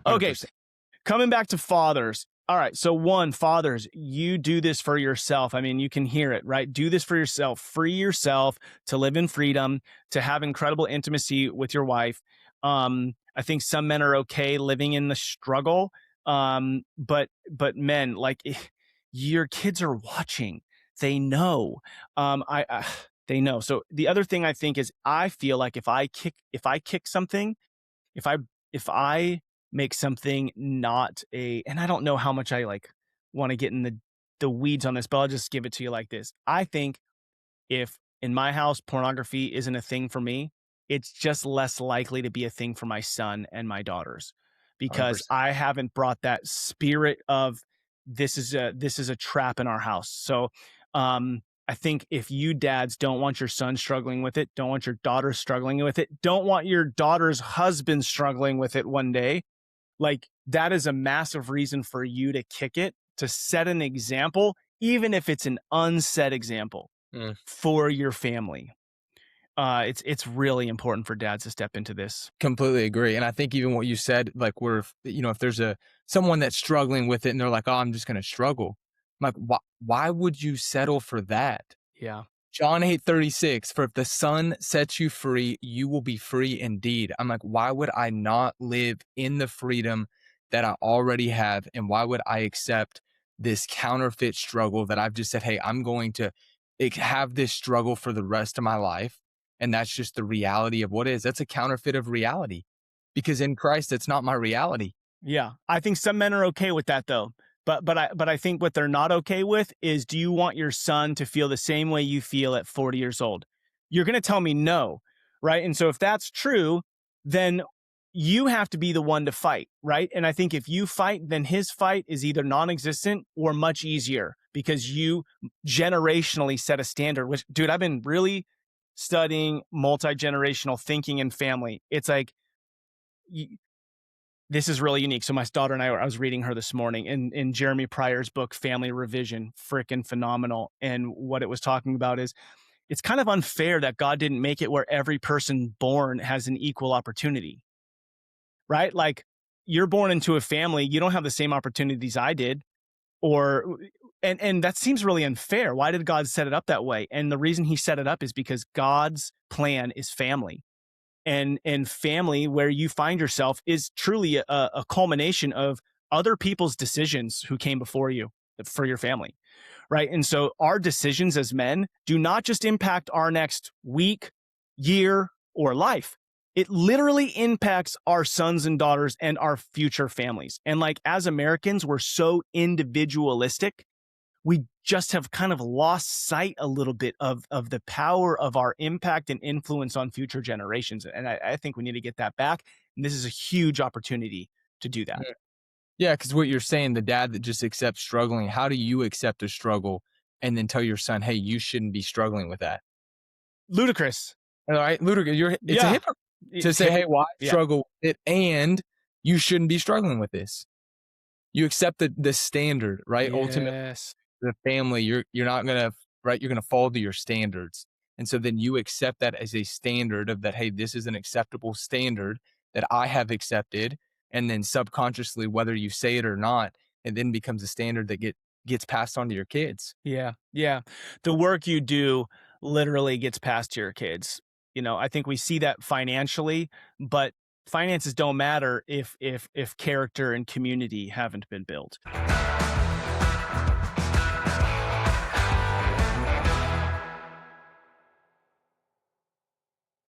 Okay, 100%. coming back to fathers. All right. So, one, fathers, you do this for yourself. I mean, you can hear it, right? Do this for yourself. Free yourself to live in freedom, to have incredible intimacy with your wife. I think some men are okay living in the struggle. But men, like your kids are watching. They know. They know. So the other thing I think is I feel like if I kick something, if I if I make something not a, and I don't know how much I like want to get in the weeds on this, but I'll just give it to you like this. I think if in my house pornography isn't a thing for me, it's just less likely to be a thing for my son and my daughters because 100%. I haven't brought that spirit of this is a trap in our house. So I think if you dads don't want your son struggling with it, don't want your daughter struggling with it, don't want your daughter's husband struggling with it one day, like that is a massive reason for you to kick it, to set an example, even if it's an unsaid example Mm. for your family. It's really important for dads to step into this. Completely agree. And I think even what you said, like if there's someone that's struggling with it and they're like, oh, I'm just going to struggle. I'm like, why would you settle for that? Yeah. John 8:36, for if the Son sets you free, you will be free indeed. I'm like, why would I not live in the freedom that I already have? And why would I accept this counterfeit struggle that I've just said, hey, I'm going to have this struggle for the rest of my life? And that's just the reality of what is. That's a counterfeit of reality because in Christ, it's not my reality. Yeah. I think some men are okay with that though. But I think what they're not okay with is, do you want your son to feel the same way you feel at 40 years old? You're going to tell me no, right? And so if that's true, then you have to be the one to fight, right? And I think if you fight, then his fight is either non-existent or much easier because you generationally set a standard, which, dude, I've been really studying multi-generational thinking and family. It's like, this is really unique. So my daughter and I was reading her this morning in Jeremy Pryor's book, Family Revision, freaking phenomenal. And what it was talking about is it's kind of unfair that God didn't make it where every person born has an equal opportunity, right? Like you're born into a family, you don't have the same opportunities I did, and that seems really unfair. Why did God set it up that way? And the reason he set it up is because God's plan is family. And family, where you find yourself, is truly a culmination of other people's decisions who came before you for your family, right? And so our decisions as men do not just impact our next week, year, or life. It literally impacts our sons and daughters and our future families. And like as Americans, we're so individualistic, we just have kind of lost sight a little bit of the power of our impact and influence on future generations. And I think we need to get that back. And this is a huge opportunity to do that. Yeah, because what you're saying, the dad that just accepts struggling, how do you accept a struggle and then tell your son, hey, you shouldn't be struggling with that? Ludicrous. All right, Ludwig, it's a Yeah. hypocrite to say, hey, why Yeah. struggle with it and you shouldn't be struggling with this. You accept the standard, right? Ultimately, Yes. the family, you're not gonna right, you're gonna fall to your standards. And so then you accept that as a standard of that, hey, this is an acceptable standard that I have accepted. And then subconsciously, whether you say it or not, it then becomes a standard that gets passed on to your kids. Yeah. Yeah. The work you do literally gets passed to your kids. I think we see that financially, but finances don't matter if character and community haven't been built.